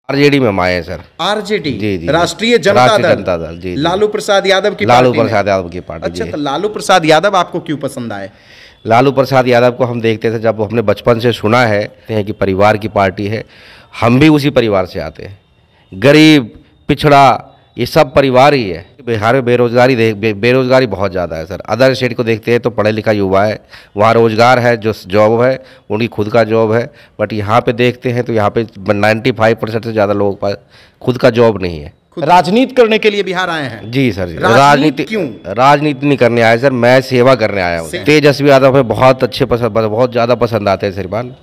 RJD में हम आए हैं सर। आरजेडी जी जी, राष्ट्रीय जनता दल, जी, लालू प्रसाद यादव की लालू पार्टी में। प्रसाद यादव की पार्टी। अच्छा, तो लालू प्रसाद यादव आपको क्यों पसंद आए? लालू प्रसाद यादव को हम देखते थे, जब हमने बचपन से सुना है कि परिवार की पार्टी है। हम भी उसी परिवार से आते हैं। गरीब, पिछड़ा, ये सब परिवार ही है। बिहार में बेरोजगारी बहुत ज़्यादा है सर। अदर स्टेट को देखते हैं तो पढ़े लिखा युवा है, वहाँ रोजगार है, जो जॉब है उनकी खुद का जॉब है। बट यहाँ पे देखते हैं तो यहाँ पे 95% से ज़्यादा लोगों के पास खुद का जॉब नहीं है। राजनीति करने के लिए बिहार आए हैं? जी सर जी। राजनीति क्यों? राजनीति नहीं करने आया सर, मैं सेवा करने आया हूँ। तेजस्वी यादव हमें बहुत ज़्यादा पसंद आते हैं श्रीमान।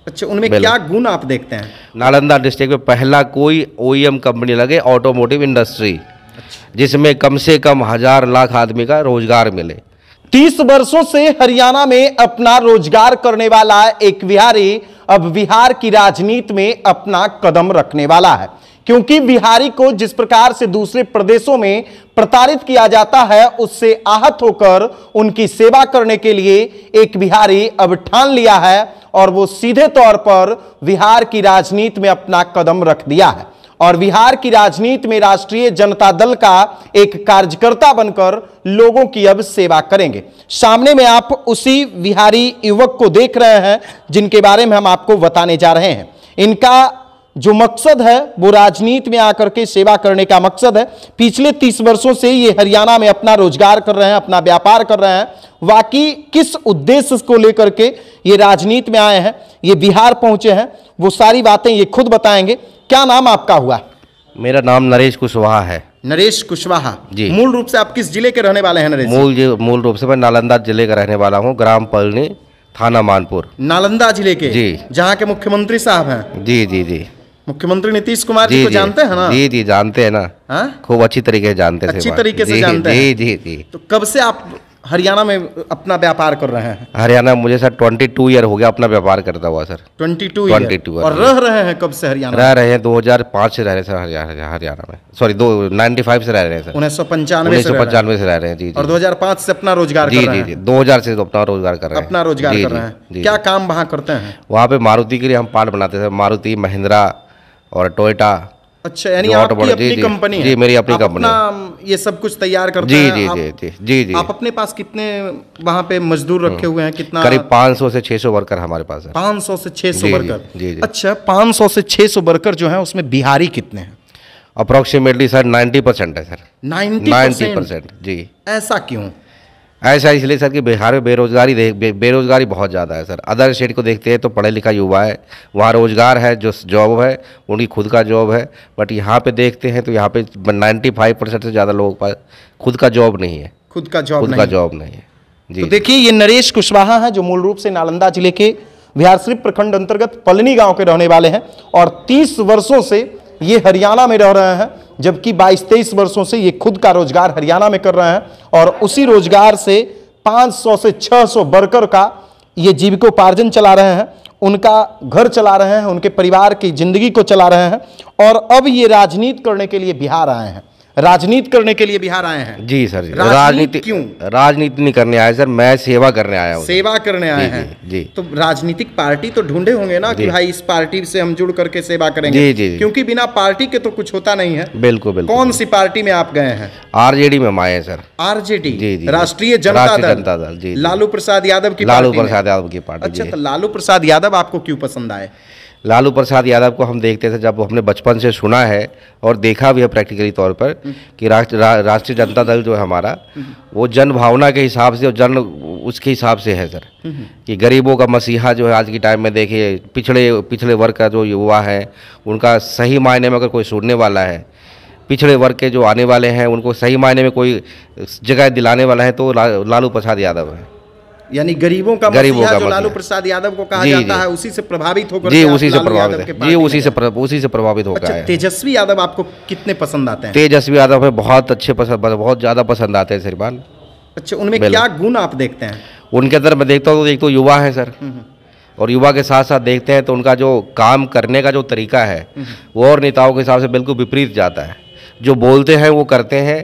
अच्छा, उनमें क्या गुण आप देखते हैं? नालंदा डिस्ट्रिक्ट में पहला कोई ओईएम कंपनी लगे, ऑटोमोटिव इंडस्ट्री, जिसमें कम से कम 1000 लाख आदमी का रोजगार मिले। 30 वर्षों से हरियाणा में अपना रोजगार करने वाला एक बिहारी अब बिहार की राजनीति में अपना कदम रखने वाला है, क्योंकि बिहारी को जिस प्रकार से दूसरे प्रदेशों में प्रताड़ित किया जाता है, उससे आहत होकर उनकी सेवा करने के लिए एक बिहारी अब ठान लिया है और वो सीधे तौर पर बिहार की राजनीति में अपना कदम रख दिया है और बिहार की राजनीति में राष्ट्रीय जनता दल का एक कार्यकर्ता बनकर लोगों की अब सेवा करेंगे। सामने में आप उसी बिहारी युवक को देख रहे हैं जिनके बारे में हम आपको बताने जा रहे हैं। इनका जो मकसद है वो राजनीति में आकर के सेवा करने का मकसद है। पिछले 30 वर्षों से ये हरियाणा में अपना रोजगार कर रहे हैं, अपना व्यापार कर रहे हैं। वाकई किस उद्देश्य को लेकर के ये राजनीति में आए हैं, ये बिहार पहुंचे हैं, वो सारी बातें ये खुद बताएंगे। क्या नाम आपका हुआ? मेरा नाम नरेश कुशवाहा है। नरेश कुशवाहा जी। मूल रूप से आप किस जिले के रहने वाले हैं नरेश? मूल रूप से मैं नालंदा जिले का रहने वाला हूँ, ग्राम पलनी, थाना मानपुर। नालंदा जिले के? जी। जहाँ के मुख्यमंत्री साहब हैं? जी जी जी। मुख्यमंत्री नीतीश कुमार जी को जानते हैं ना? जी जी, जानते हैं ना। खूब अच्छी तरीके से जानते हैं। अच्छी तरीके से जानते हैं? जी जी जी। तो कब से आप हरियाणा में अपना व्यापार कर रहे हैं? हरियाणा मुझे सर 22 ईयर हो गया अपना व्यापार करता हुआ सर। 22 ईयर। और रह रहे हैं कब से हरियाणा? रह रहे हैं 2005 से रह रहे हैं सर हरियाणा में। सॉरी 95 से रह रहे हैं सर। 1995 से रह रहे हैं। जी। और 2005 से अपना रोजगार कर रहे हैं? जी 2000 से अपना रोजगार कर रहे हैं। अपना रोजगार कर रहे हैं। क्या काम वहाँ करते हैं? वहाँ पे मारुति के लिए हम पार्ट बनाते थे, मारुति, महिंद्रा और टोयोटा। अच्छा, यानी आपकी अपनी कंपनी है? जी, मेरी अपनी कंपनी है। ये सब कुछ तैयार करते हैं? जी जी। आप अपने पास कितने वहाँ पे मजदूर रखे हुए हैं? कितना? करीब 500 से 600 वर्कर हमारे पास है। 500 से 600 वर्कर? जी। अच्छा, 500 से 600 वर्कर जो है उसमें बिहारी कितने हैं? अप्रोक्सीमेटली सर 90% है सर। 90%? जी। ऐसा क्यों? ऐसा इसलिए सर कि बिहार में बेरोजगारी बहुत ज़्यादा है सर। अदर स्टेट को देखते हैं तो पढ़े लिखा युवा है, वहाँ रोजगार है, जो जॉब है उनकी खुद का जॉब है। बट यहाँ पे देखते हैं तो यहाँ पे 95% से ज़्यादा लोगों के पास खुद का जॉब नहीं है। खुद का जॉब नहीं है। जी। तो देखिए, ये नरेश कुशवाहा हैं जो मूल रूप से नालंदा जिले के बिहारशरीफ प्रखंड अंतर्गत पलनी गाँव के रहने वाले हैं और 30 वर्षों से ये हरियाणा में रह रहे हैं, जबकि 22-23 वर्षों से ये खुद का रोजगार हरियाणा में कर रहे हैं और उसी रोजगार से 500 से 600 वर्कर का ये जीविकोपार्जन चला रहे हैं, उनका घर चला रहे हैं, उनके परिवार की जिंदगी को चला रहे हैं और अब ये राजनीति करने के लिए बिहार आए हैं। राजनीति करने के लिए बिहार आए हैं? जी सर जी। राजनीति क्यों? राजनीति नहीं करने आया सर, मैं सेवा करने आया हूँ। सेवा करने आए हैं? जी। तो राजनीतिक पार्टी तो ढूंढे होंगे ना कि भाई इस पार्टी से हम जुड़ करके सेवा करेंगे? जी। क्योंकि बिना पार्टी के तो कुछ होता नहीं है। बिल्कुल। कौन सी पार्टी में आप गए हैं? आरजेडी में हम आए हैं सर। आरजेडी? जी। राष्ट्रीय जनता दल। जी। लालू प्रसाद यादव की पार्टी। अच्छा, तो लालू प्रसाद यादव आपको क्यों पसंद आए? लालू प्रसाद यादव को हम देखते थे, जब हमने बचपन से सुना है और देखा भी है प्रैक्टिकली तौर पर कि राष्ट्रीय जनता दल जो है हमारा, वो जन भावना के हिसाब से और उसके हिसाब से है सर, कि गरीबों का मसीहा जो है आज के टाइम में देखिए, पिछड़े वर्ग का जो युवा है उनका सही मायने में अगर कोई सुनने वाला है, पिछड़े वर्ग के जो आने वाले हैं उनको सही मायने में कोई जगह दिलाने वाला है तो लालू प्रसाद यादव है। यानी गरीबों का जो लालू प्रसाद यादव को कहा जाता है, उसी से प्रभावित होकर उसी से प्रभावित होकर। अच्छा, तेजस्वी यादव आपको कितने पसंद आते हैं? तेजस्वी यादव हमें बहुत ज़्यादा पसंद आते हैं श्रीमान। अच्छा, उनमें क्या गुण आप देखते हैं? उनके अंदर मैं देखता हूँ तो एक तो युवा है सर, और युवा के साथ साथ देखते हैं तो उनका जो काम करने का जो तरीका है वो और नेताओं के हिसाब से बिल्कुल विपरीत जाता है। जो बोलते हैं वो करते हैं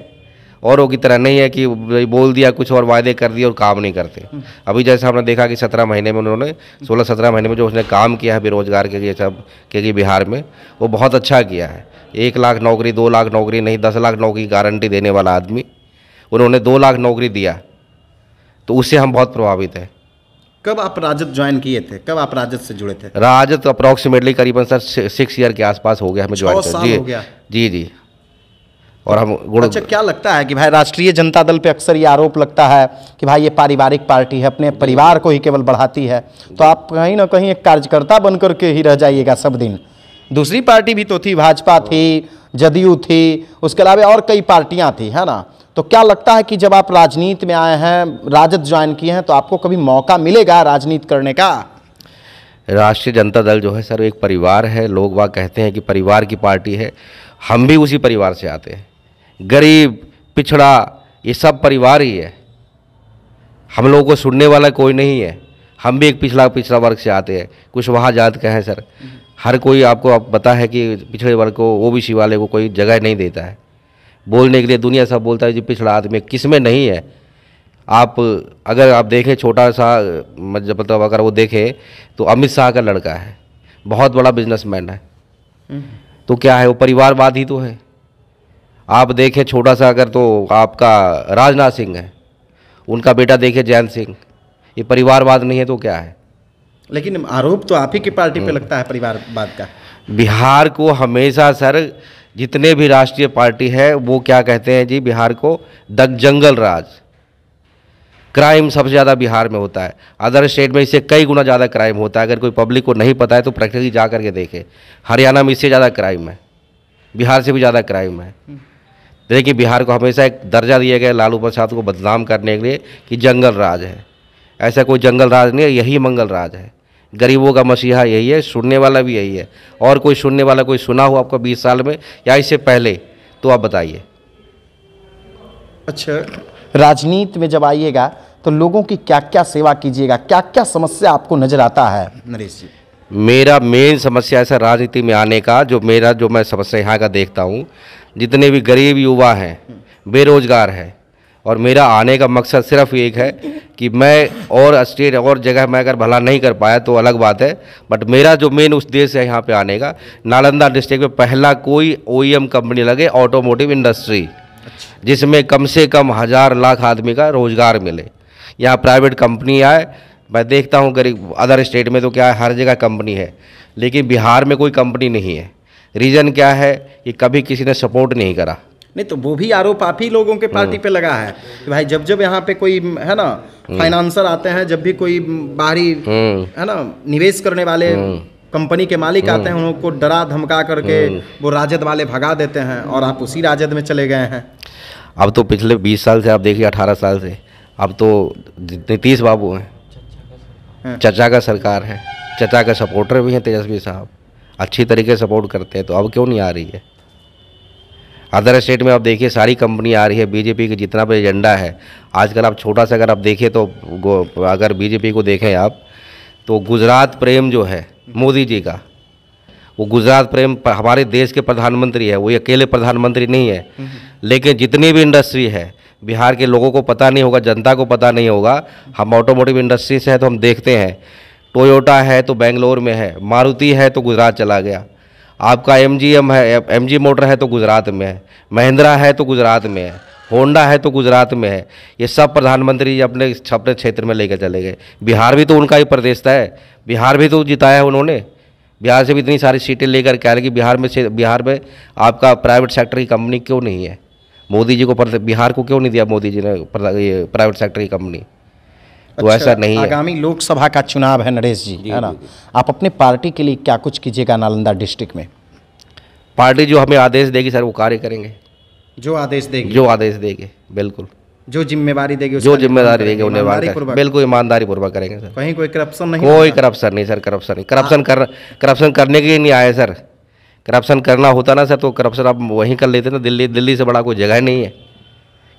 औरों की तरह नहीं है कि बोल दिया कुछ और वायदे कर दिए और काम नहीं करते। अभी जैसा हमने देखा कि 17 महीने में उन्होंने 16-17 महीने में जो उसने काम किया है बेरोजगार के लिए सब के लिए बिहार में, वो बहुत अच्छा किया है। 1 लाख नौकरी, 2 लाख नौकरी नहीं, 10 लाख नौकरी गारंटी देने वाला आदमी, उन्होंने 2 लाख नौकरी दिया, तो उससे हम बहुत प्रभावित हैं। कब आप राजद ज्वाइन किए थे, कब आप राजद से जुड़े थे? राजद अप्रॉक्सीमेटली करीबन सर 6 ईयर के आसपास हो गया हमें ज्वाइन 6 साल हो गया। जी। और हम अच्छा, क्या लगता है कि भाई राष्ट्रीय जनता दल पे अक्सर ये आरोप लगता है कि भाई ये पारिवारिक पार्टी है, अपने परिवार को ही केवल बढ़ाती है, तो आप कहीं ना कहीं एक कार्यकर्ता बन करके ही रह जाइएगा सब दिन। दूसरी पार्टी भी तो थी, भाजपा थी, जदयू थी, उसके अलावा और कई पार्टियां थी, है ना? तो क्या लगता है कि जब आप राजनीति में आए हैं, राजद ज्वाइन किए हैं, तो आपको कभी मौका मिलेगा राजनीति करने का? राष्ट्रीय जनता दल जो है सर एक परिवार है। लोग वाह कहते हैं कि परिवार की पार्टी है, हम भी उसी परिवार से आते हैं। गरीब, पिछड़ा, ये सब परिवार ही है। हम लोगों को सुनने वाला कोई नहीं है। हम भी एक पिछड़ा वर्ग से आते हैं, कुशवाहा जात के हैं सर। हर कोई आपको पता है कि पिछड़े वर्ग को, ओबीसी वाले को कोई जगह नहीं देता है बोलने के लिए। दुनिया सब बोलता है जी पिछड़ा आदमी, किसमें नहीं है। अगर आप देखें छोटा सा मतलब अगर वो देखें तो अमित शाह का लड़का है, बहुत बड़ा बिजनेसमैन है, तो क्या है वो परिवारवाद ही तो है। आप देखें छोटा सा अगर तो आपका राजनाथ सिंह है, उनका बेटा देखे जयंत सिंह, ये परिवारवाद नहीं है तो क्या है? लेकिन आरोप तो आप ही की पार्टी पे लगता है परिवारवाद का। बिहार को हमेशा सर जितने भी राष्ट्रीय पार्टी है वो क्या कहते हैं जी, बिहार को द जंगल राज। क्राइम सबसे ज़्यादा बिहार में होता है, अदर स्टेट में इससे कई गुना ज़्यादा क्राइम होता है। अगर कोई पब्लिक को नहीं पता है तो प्रैक्टिकली जा करके देखे, हरियाणा में इससे ज़्यादा क्राइम है, बिहार से भी ज़्यादा क्राइम है। देखिए बिहार को हमेशा एक दर्जा दिया गया लालू प्रसाद को बदनाम करने के लिए कि जंगल राज है। ऐसा कोई जंगल राज नहीं है, यही मंगल राज है। गरीबों का मसीहा यही है, सुनने वाला भी यही है। और कोई सुनने वाला कोई सुना हो आपको 20 साल में या इससे पहले, तो आप बताइए। अच्छा, राजनीति में जब आइएगा तो लोगों की क्या क्या सेवा कीजिएगा, क्या क्या समस्या आपको नजर आता है नरेश जी? मेरा मेन समस्या ऐसा राजनीति में आने का जो मैं समस्या यहाँ का देखता हूँ, जितने भी गरीब युवा हैं, बेरोजगार हैं, और मेरा आने का मकसद सिर्फ एक है कि मैं और स्टेट और जगह मैं अगर भला नहीं कर पाया तो अलग बात है, बट मेरा जो मेन उद्देश्य है यहाँ पे आने का, नालंदा डिस्ट्रिक्ट में पहला कोई OEM कंपनी लगे, ऑटोमोटिव इंडस्ट्री, जिसमें कम से कम 1000 लाख आदमी का रोजगार मिले। यहाँ प्राइवेट कंपनी आए। मैं देखता हूँ गरीब अदर स्टेट में तो क्या है, हर जगह कंपनी है, लेकिन बिहार में कोई कंपनी नहीं है। रीज़न क्या है कि कभी किसी ने सपोर्ट नहीं करा। नहीं तो वो भी आरोप आप ही लोगों के पार्टी पे लगा है कि भाई जब यहाँ पे कोई है ना फाइनेंसर आते हैं, जब भी कोई बाहरी है ना निवेश करने वाले कंपनी के मालिक आते हैं, उनको डरा धमका करके वो राजद वाले भगा देते हैं, और आप उसी राजद में चले गए हैं। अब तो पिछले 20 साल से आप देखिए, 18 साल से अब तो नीतीश बाबू हैं, चचा का सरकार है, चचा का सपोर्टर भी हैं तेजस्वी साहब, अच्छी तरीके से सपोर्ट करते हैं, तो अब क्यों नहीं आ रही है? अदर स्टेट में आप देखिए सारी कंपनी आ रही है, बीजेपी का जितना भी एजेंडा है आजकल। आप छोटा सा अगर आप देखें तो अगर बीजेपी को देखें आप तो गुजरात प्रेम जो है मोदी जी का, वो गुजरात प्रेम हमारे देश के प्रधानमंत्री है, वो अकेले प्रधानमंत्री नहीं है, लेकिन जितनी भी इंडस्ट्री है बिहार के लोगों को पता नहीं होगा, जनता को पता नहीं होगा। हम ऑटोमोटिव इंडस्ट्री से है तो हम देखते हैं, टोयोटा है तो बेंगलोर में है, मारुति है तो गुजरात चला गया, आपका MGM है, MG मोटर है तो गुजरात में है, महिंद्रा है तो गुजरात में है, होंडा है तो गुजरात में है। ये सब प्रधानमंत्री अपने क्षेत्र में लेकर चले गए। बिहार भी तो उनका ही प्रदेश था, बिहार भी तो जिताया है उन्होंने। बिहार से भी इतनी सारी सीटें लेकर क्या है कि बिहार में आपका प्राइवेट सेक्टर की कंपनी क्यों नहीं है? मोदी जी को बिहार को क्यों नहीं दिया मोदी जी ने प्राइवेट सेक्टर की कंपनी? तो अच्छा, ऐसा नहीं है। आगामी लोकसभा का चुनाव है नरेश जी, है ना? आप अपने पार्टी के लिए क्या कुछ कीजिएगा नालंदा डिस्ट्रिक्ट में? पार्टी जो हमें आदेश देगी सर वो कार्य करेंगे। जो आदेश देगी, जो आदेश देगी, बिल्कुल जो जिम्मेवारी देगी, जो जिम्मेदारी देगी उन्हें बिल्कुल ईमानदारी पूर्वक करेंगे सर। कहीं कोई करप्शन नहीं, कोई करप्शन नहीं सर, करप्शन नहीं। करप्शन करने के लिए नहीं आए सर। करप्शन करना होता ना सर तो करप्शन आप वहीं कर लेते ना, दिल्ली से बड़ा कोई जगह नहीं है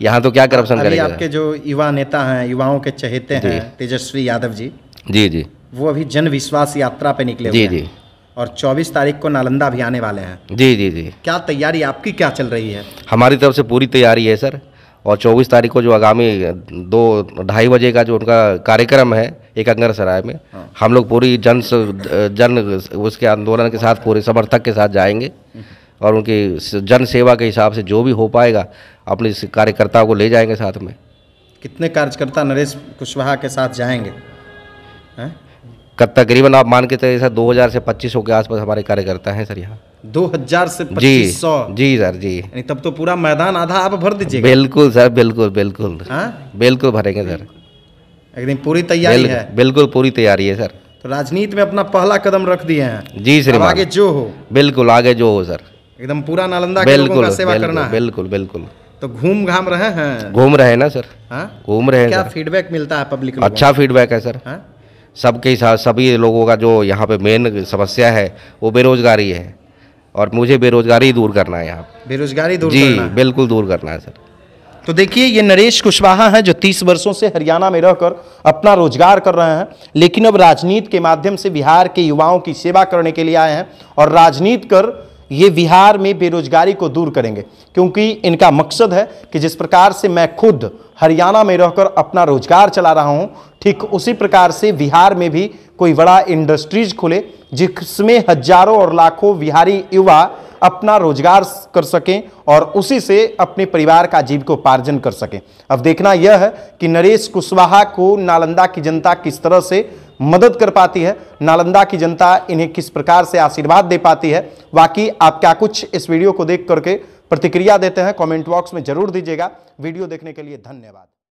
यहाँ, तो क्या करप्शन करेंगे? आपके जो युवा नेता हैं, युवाओं के चहेते हैं तेजस्वी यादव जी, जी वो अभी जन विश्वास यात्रा पे निकले हुए हैं और 24 तारीख को नालंदा भी आने वाले हैं। जी। क्या तैयारी आपकी क्या चल रही है? हमारी तरफ से पूरी तैयारी है सर, और 24 तारीख को जो आगामी 2-2:30 बजे का जो उनका कार्यक्रम है एकंगर सराय में, हम लोग पूरी जन उसके आंदोलन के साथ पूरे समर्थक के साथ जाएंगे और उनकी जन सेवा के हिसाब से जो भी हो पाएगा अपने कार्यकर्ताओं को ले जाएंगे साथ में। कितने कार्यकर्ता नरेश कुशवाहा के साथ जाएंगे? तकरीबन आप मान के चलिए सर 2000 से 2500 के आसपास हमारे कार्यकर्ता हैं सर यहाँ। 2000 से 2500? जी सर जी। यानी तब तो पूरा मैदान आधा आप भर दीजिएगा। बिल्कुल सर, बिल्कुल बिल्कुल। बिल्कुल भरेंगे सर, एकदम पूरी तैयारी है? बिल्कुल पूरी तैयारी है सर। तो राजनीति में अपना पहला कदम रख दिए हैं? जी सर। आगे जो हो? बिल्कुल आगे जो हो सर, एकदम पूरा नालंदा के लोगों का सेवा करना है? बिल्कुल बिल्कुल। तो घूम घाम रहे हैं? घूम रहे हैं ना सर। घूम रहे हैं। क्या फीडबैक मिलता है पब्लिक लोगों? अच्छा फीडबैक है सर। सबके साथ सभी लोगों का जो यहाँ पे मेन समस्या है वो बेरोजगारी है और मुझे बेरोजगारी दूर करना है यहाँ। बेरोजगारी दूर करना है? जी बिल्कुल दूर करना है सर। तो देखिए, ये नरेश कुशवाहा हैं जो 30 वर्षों से हरियाणा में रहकर अपना रोजगार कर रहे हैं, लेकिन अब राजनीति के माध्यम से बिहार के युवाओं की सेवा करने के लिए आए हैं और राजनीति कर ये बिहार में बेरोजगारी को दूर करेंगे, क्योंकि इनका मकसद है कि जिस प्रकार से मैं खुद हरियाणा में रहकर अपना रोजगार चला रहा हूं, ठीक उसी प्रकार से बिहार में भी कोई बड़ा इंडस्ट्रीज खुले जिसमें हजारों और लाखों बिहारी युवा अपना रोजगार कर सकें और उसी से अपने परिवार का जीविकोपार्जन कर सकें। अब देखना यह है कि नरेश कुशवाहा को नालंदा की जनता किस तरह से मदद कर पाती है, नालंदा की जनता इन्हें किस प्रकार से आशीर्वाद दे पाती है। बाकी आप क्या कुछ इस वीडियो को देख करके प्रतिक्रिया देते हैं, कमेंट बॉक्स में जरूर दीजिएगा। वीडियो देखने के लिए धन्यवाद।